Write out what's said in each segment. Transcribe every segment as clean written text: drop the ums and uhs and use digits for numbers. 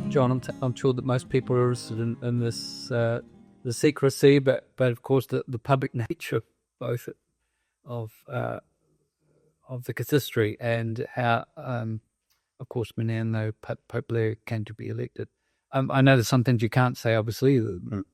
John, I'm sure that most people are interested in this, the secrecy, but of course the public nature both of the consistory and how, of course, Menando Pope Leo came to be elected. I know there's some things you can't say, obviously,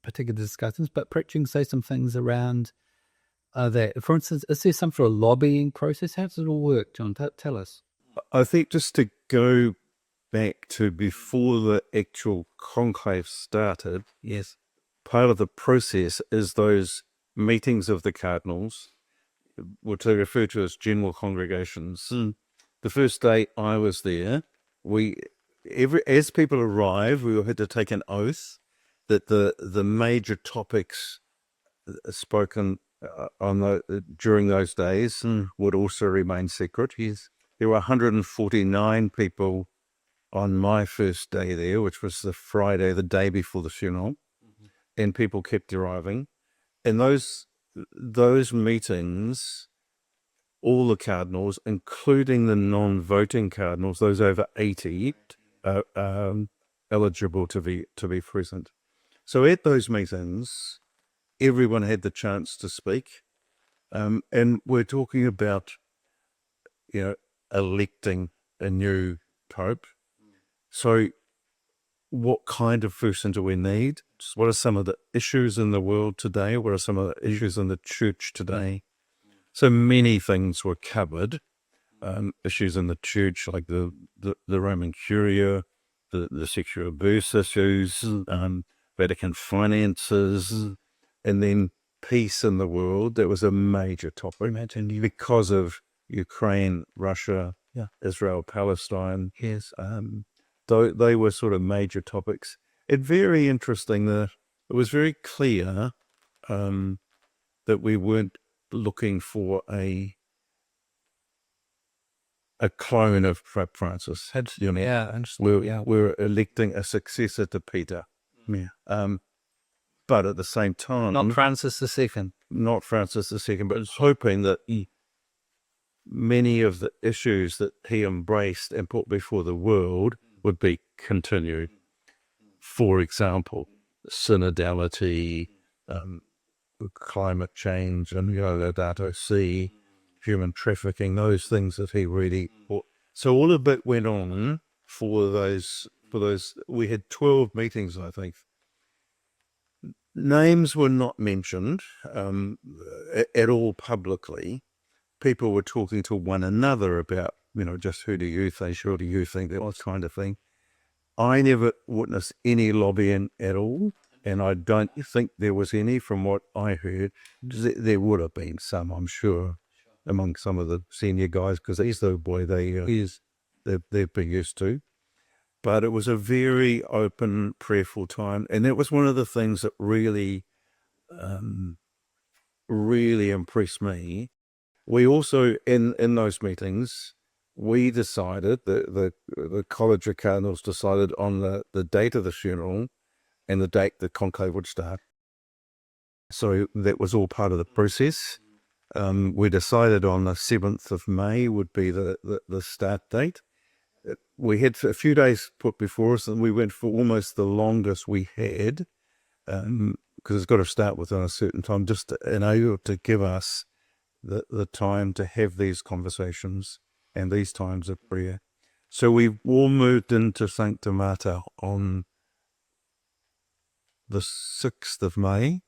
particular discussions, but perhaps you can say some things around that. For instance, is there some sort of lobbying process? How does it all work, John? Tell us. I think just to go back to before the actual conclave started, Yes, part of the process is those meetings of the cardinals, which they refer to as general congregations. The first day I was there, as people arrive, we had to take an oath that the major topics spoken during those days would also remain secret. yes. There were 149 people on my first day there, which was the Friday, the day before the funeral, and people kept arriving. And those meetings, all the cardinals, including the non-voting cardinals, those over 80, are eligible to be present. So at those meetings, everyone had the chance to speak, and we're talking about, electing a new pope. So what kind of person do we need? What are some of the issues in the world today? What are some of the issues in the church today? So many things were covered. Issues in the church like the Roman Curia, the sexual abuse issues, Vatican finances, and then peace in the world. That was a major topic. Imagine because of Ukraine, Russia, Israel, Palestine. Yes. They were sort of major topics. It's very interesting that it was very clear that we weren't looking for a clone of Pope Francis. We're electing a successor to Peter. But at the same time, Not Francis II. Not Francis II, but hoping that many of the issues that he embraced and put before the world would be continued. For example, synodality, climate change, and Laudato Si, human trafficking, those things that he really put. So all of it went on for those. We had 12 meetings, I think. Names were not mentioned at all publicly. People were talking to one another about, just who do you think, sure do you think, that kind of thing. I never witnessed any lobbying at all, and I don't think there was any from what I heard. There would have been some, I'm sure, among some of the senior guys, because he's the boy they've been used to. But it was a very open, prayerful time, and that was one of the things that really, really impressed me. We also, in those meetings, we decided, the College of Cardinals decided on the date of the funeral and the date the conclave would start. So that was all part of the process. We decided on the 7th of May would be the start date. We had a few days put before us, and we went for almost the longest we had, because it's got to start within a certain time, just in order to give us the time to have these conversations and these times of prayer. So we all moved into Sancta Marta on the 6th of May.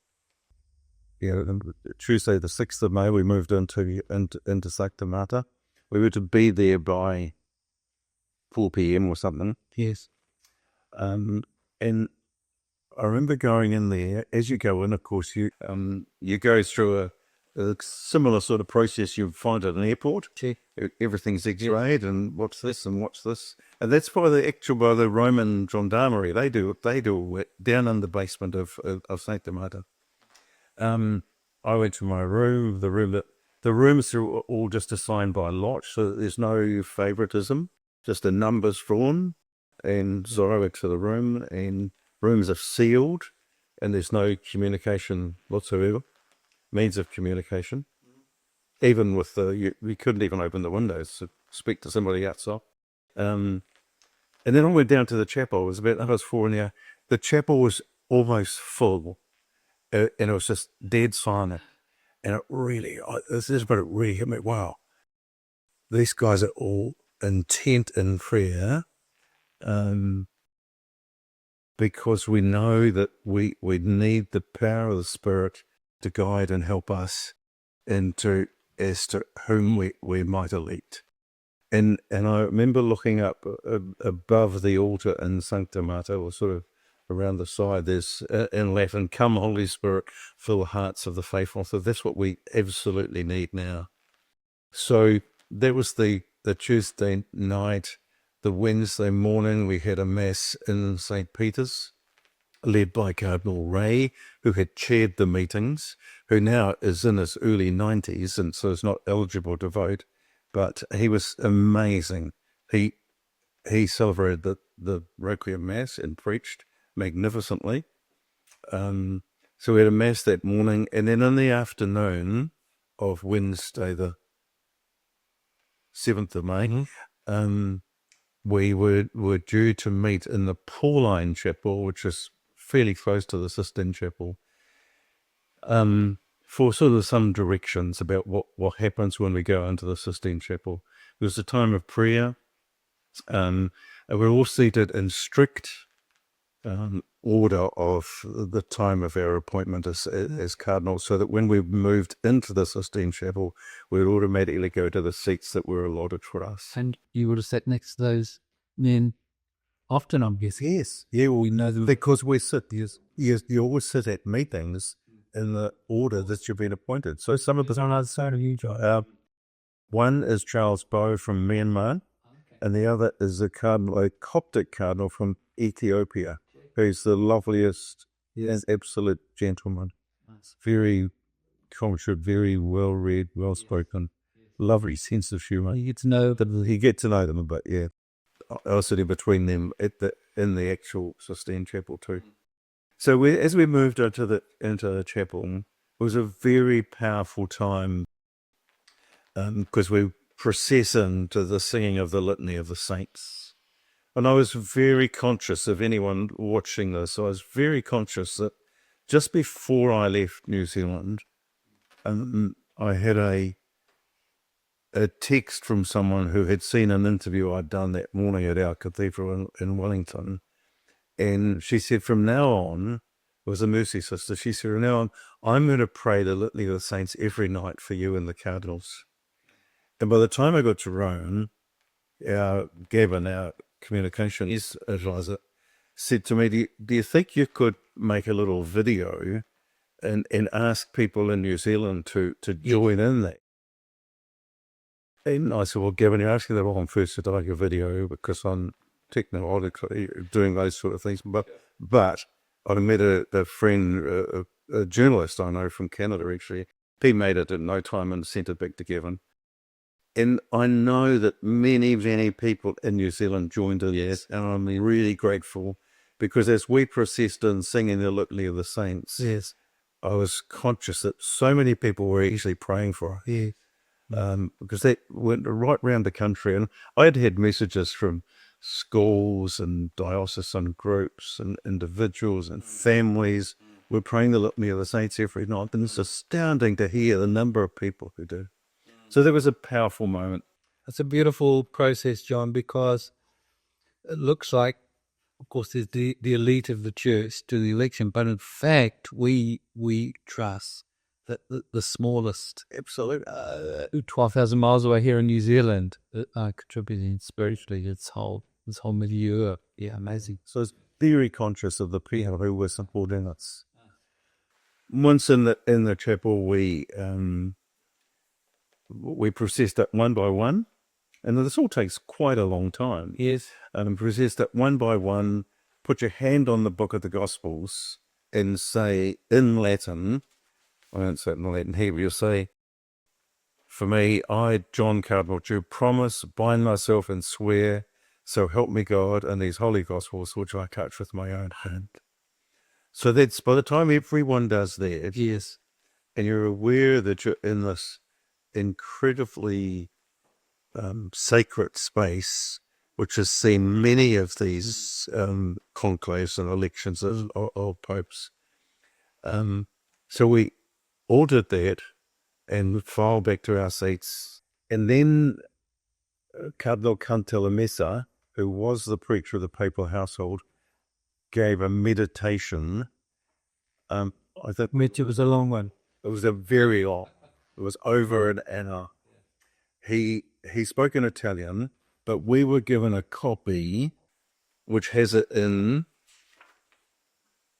Tuesday the 6th of May, we moved into Sancta Marta. We were to be there by 4 p.m. or something. Yes. And I remember going in there. As you go in, of course, you go through a similar sort of process you find at an airport. Gee. Everything's X-rayed, and what's this and what's this, and that's by the Roman gendarmerie. They do it down in the basement of Sancta Marta. I went to my room. The rooms are all just assigned by lot, so there's no favoritism. Just a numbers drawn, and Zorro to the room, and rooms are sealed, and there's no communication whatsoever. Means of communication. even with we couldn't even open the windows to speak to somebody outside. And then I went down to the chapel. It was about 4 in the. The chapel was almost full, and it was just dead silent. And it really, this is what it really hit me. Wow, these guys are all intent in prayer, because we know that we need the power of the Spirit to guide and help us into as to whom we might elect. And I remember looking up above the altar in Sancta Marta, or sort of around the side, there's in Latin, "Come, Holy Spirit, fill the hearts of the faithful." So that's what we absolutely need now. So that was the Tuesday night. The Wednesday morning, we had a mass in St. Peter's, led by Cardinal Ray, who had chaired the meetings, who now is in his early 90s and so is not eligible to vote. But he was amazing. He celebrated the Requiem Mass and preached magnificently. So we had a Mass that morning, and then in the afternoon of Wednesday, the 7th of May, we were due to meet in the Pauline Chapel, which is fairly close to the Sistine Chapel, for sort of some directions about what happens when we go into the Sistine Chapel. It was a time of prayer. And we're all seated in strict order of the time of our appointment as cardinals, so that when we moved into the Sistine Chapel, we would automatically go to the seats that were allotted for us. And you would have sat next to those men often, I'm guessing. Yes. Yeah, well, we know them. Because we sit, you always sit at meetings in the order that you've been appointed. So some of the... on the other side of you, John. One is Charles Bow from Myanmar, and the other is a Coptic cardinal from Ethiopia, who's the loveliest and absolute gentleman. Very cultured, very well-read, well-spoken, lovely sense of humour. You get to know them. You get to know them a bit, yeah. I was sitting between them in the actual Sistine Chapel too. So as we moved into the chapel, it was a very powerful time, because we process into the singing of the Litany of the Saints. And I was very conscious of anyone watching this. I was very conscious that just before I left New Zealand, I had a text from someone who had seen an interview I'd done that morning at our cathedral in Wellington. And she said, from now on, it was a Mercy sister, she said, from now on, I'm going to pray the Litany of the Saints every night for you and the cardinals. And by the time I got to Rome, Gavin, our communications advisor, said to me, do you think you could make a little video and ask people in New Zealand to join in that? And I said, well, Gavin, you're asking the wrong person to make a video, because I'm technologically doing those sort of things. But I met a friend, a journalist I know from Canada, actually. He made it in no time and sent it back to Gavin. And I know that many, many people in New Zealand joined in. Yes. And I'm really grateful, because as we processed in singing the Litany of the Saints, Yes, I was conscious that so many people were actually praying for us. yeah. Because they went right around the country, and I had messages from schools and diocesan groups and individuals and families. We're praying the Litany of the Saints every night, and it's astounding to hear the number of people who do. So that was a powerful moment. It's a beautiful process, John, because it looks like, of course, there's the elite of the church to the election, but in fact, we trust that the smallest, Absolutely. 12,000 miles away here in New Zealand, are contributing spiritually to this whole milieu. Yeah, amazing. So I was very conscious of the people who were supporting us. Once in the chapel, we processed it one by one, and this all takes quite a long time. Yes. Processed it one by one, put your hand on the book of the Gospels and say in Latin, I don't say it in Latin here, but you'll say, for me, I, John Cardinal Dew, promise, bind myself and swear, so help me God, in these holy Gospels which I touch with my own hand. So that's, by the time everyone does that, Yes. and you're aware that you're in incredibly sacred space, which has seen many of these conclaves and elections of popes. So we all did that and filed back to our seats. And then Cardinal Cantalamessa, who was the preacher of the papal household, gave a meditation. I think Which it was a long one. it was a very long. It was over an hour. He spoke in Italian, but we were given a copy which has it in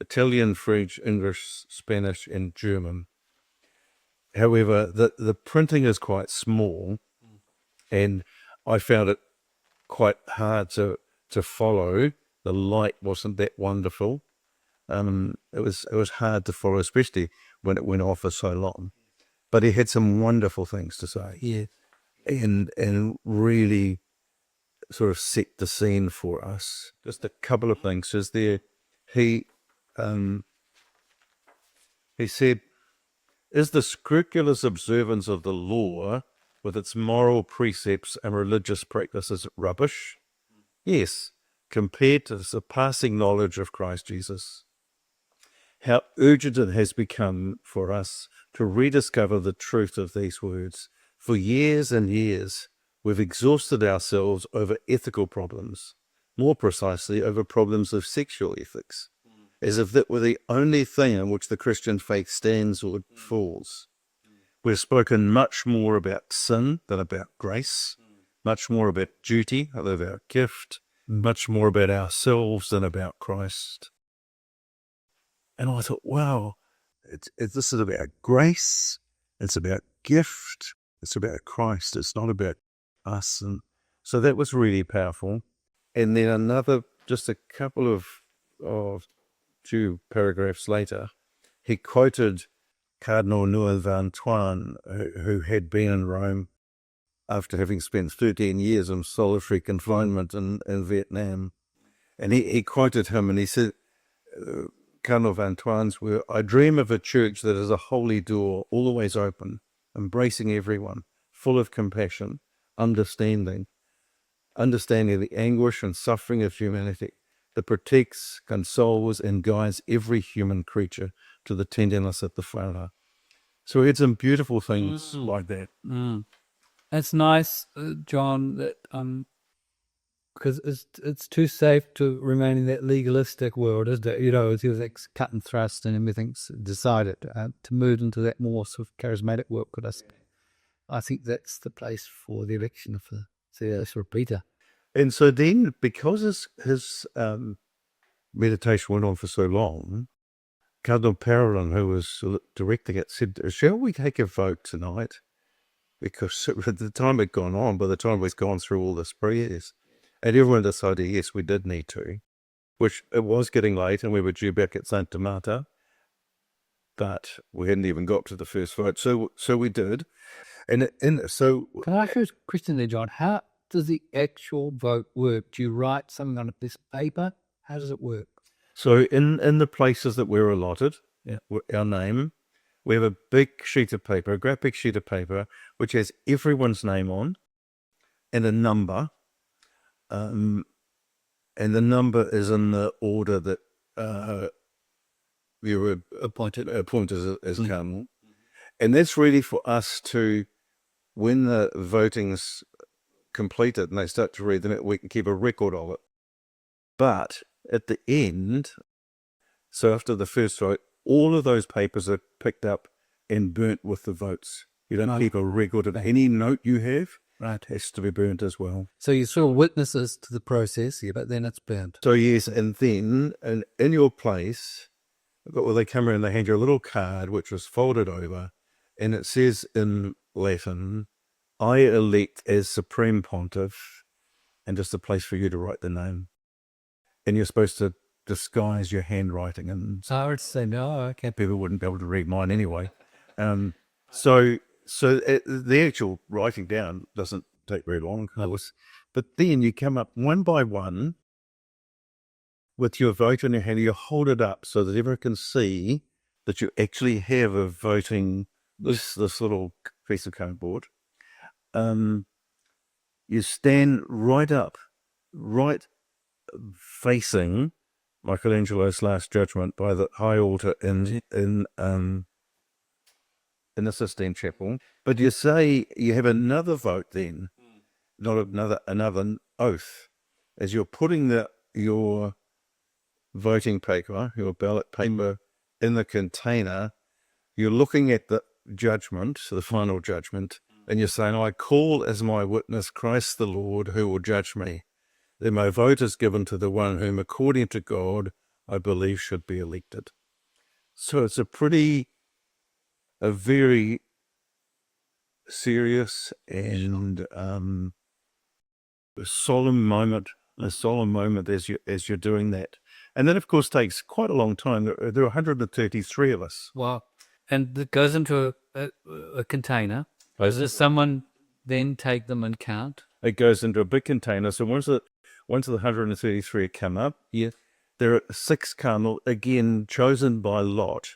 Italian, French, English, Spanish, and German. However, the printing is quite small, and I found it quite hard to follow. The light wasn't that wonderful. It was hard to follow, especially when it went off for so long. But he had some wonderful things to say. Yeah. And really sort of set the scene for us. Just a couple of things. Is there? He said, "Is the scrupulous observance of the law, with its moral precepts and religious practices, rubbish? Yes, compared to the surpassing knowledge of Christ Jesus. How urgent it has become for us to rediscover the truth of these words. For years and years, we've exhausted ourselves over ethical problems, more precisely over problems of sexual ethics, as if that were the only thing on which the Christian faith stands or falls. We've spoken much more about sin than about grace, much more about duty than about gift, much more about ourselves than about Christ." And I thought, wow, this is about grace, it's about gift, it's about Christ, it's not about us. And so that was really powerful. And then just a couple of 2 paragraphs later, he quoted Cardinal Antoine, who had been in Rome after having spent 13 years in solitary confinement in Vietnam. And he quoted him, and he said, Cardinal Antoine's were, "I dream of a church that is a holy door, always open, embracing everyone, full of compassion, understanding the anguish and suffering of humanity, that protects, consoles, and guides every human creature to the tenderness of the Father." So we had some beautiful things like that. That's nice, John, that because it's too safe to remain in that legalistic world, isn't it? You know, it's like cut and thrust and everything's decided, to move into that more sort of charismatic work. I think that's the place for the election of the sort of Peter. And so then, because his meditation went on for so long, Cardinal Parolin, who was directing it, said, "Shall we take a vote tonight?" Because the time had gone on, by the time we'd gone through all this prayers. And everyone decided, yes, we did need to, which it was getting late and we were due back at Santa Marta, but we hadn't even got to the first vote. So we did. So can I ask you a question there, John? How does the actual vote work? Do you write something on a piece of paper? How does it work? So in the places that we're allotted, our name, we have a big sheet of paper, a great big sheet of paper, which has everyone's name on and a number. And the number is in the order that you were appointed as cardinal. And that's really for us to, when the voting's completed and they start to read them, we can keep a record of it. But at the end, so after the first vote, all of those papers are picked up and burnt with the votes. You don't keep a record of any note you have. Right, has to be burnt as well. So you're sort of witnesses to the process, but then it's burnt. So yes, and then in your place, they come around and they hand you a little card which was folded over, and it says in Latin, "I elect as Supreme Pontiff," and just a place for you to write the name. And you're supposed to disguise your handwriting, and I would say no. Okay, people wouldn't be able to read mine anyway. So the actual writing down doesn't take very long, but then you come up one by one with your vote in your hand. You hold it up so that everyone can see that you actually have a voting, this little piece of cardboard. You stand right up, right facing Michelangelo's Last Judgment by the high altar in the Sistine Chapel. But you say you have another vote then, not another oath, as you're putting your voting paper, your ballot paper, in the container. You're looking at the judgment, the final judgment, and you're saying, I call as my witness Christ the Lord, who will judge me. Then my vote is given to the one whom, according to God, I believe should be elected. So it's a very serious and a solemn moment as you're doing that. And that, of course, takes quite a long time. There are 133 of us. Wow. And it goes into a container. Does someone then take them and count? It goes into a big container. So once the 133 come up, there are 6 cardinals, again, chosen by lot.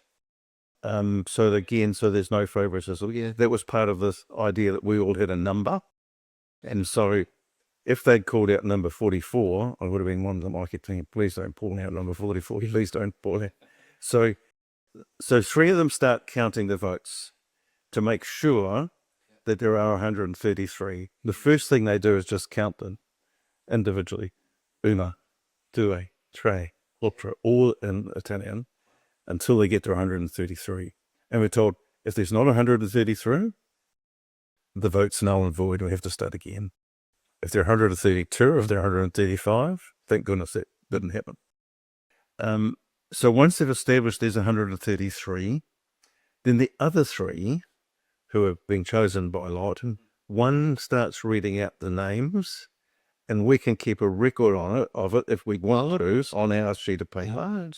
So there's no favoritism. Yeah, that was part of this idea that we all had a number. And so if they'd called out number 44, I would have been one of them. I kept thinking, please don't pull out number 44. Please don't pull out. So 3 of them start counting the votes to make sure that there are 133. The first thing they do is just count them individually. Una, due, tre, quattro, all in Italian, until they get to 133. And we're told, if there's not 133, the vote's null and void. We have to start again. If they're 132, if they're 135, thank goodness that didn't happen. So once they've established there's 133, then the other 3 who have been chosen by lot, one starts reading out the names, and we can keep a record of it if we want to on our sheet of paper,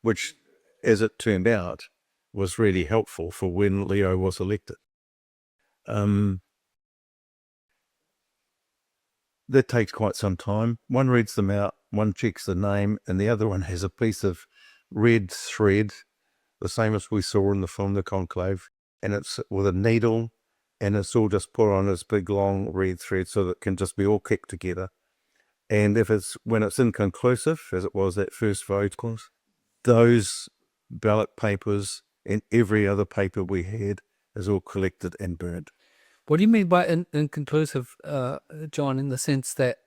which, as it turned out, was really helpful for when Leo was elected. That takes quite some time. One reads them out, one checks the name, and the other one has a piece of red thread, the same as we saw in the film The Conclave, and it's with a needle, and it's all just put on this big long red thread so that it can just be all kicked together. And when it's inconclusive, as it was that first vote, those ballot papers and every other paper we had is all collected and burnt. What do you mean by inconclusive, John, in the sense that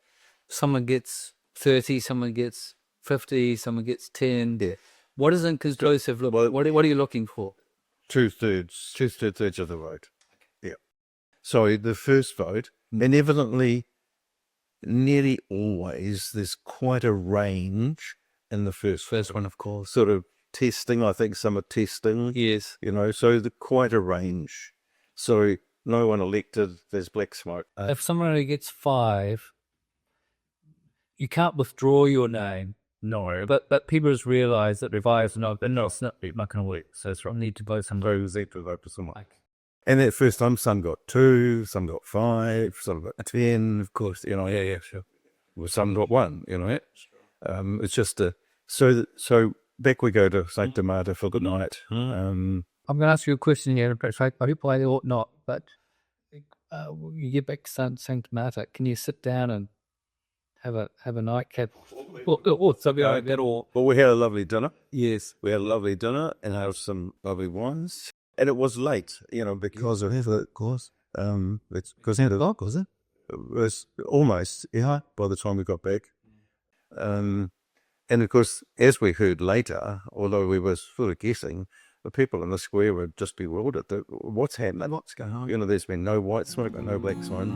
someone gets 30, someone gets 50, someone gets 10? Yeah. What does inconclusive look like? What are you looking for? 2/3 of the vote. Yeah. So the first vote, inevitably, nearly always, there's quite a range in the first one, of course. Sort of testing, I think some are testing. Yes. So quite a range. So no one elected, there's black smoke. If someone gets 5, you can't withdraw your name. No. But people just realise that if 5 is not going to work. So it's right. Need to vote somebody. Vote for someone. And that first time, some got 2, some got 5, some got 10, of course, yeah, sure. Well, some got 1, It's just so back we go to St. Domata for good night. I'm going to ask you a question here. I hope I ought not, but you get back to St. Domata, can you sit down and have a nightcap or something like that? Well, we had a lovely dinner. Yes. We had a lovely dinner and had some lovely wines. And it was late, because of course. It's because of the dog, was it? It was almost, by the time we got back. And of course, as we heard later, although we were sort of guessing, the people in the square were just bewildered. What's happening? What's going on? There's been no white smoke and no black smoke.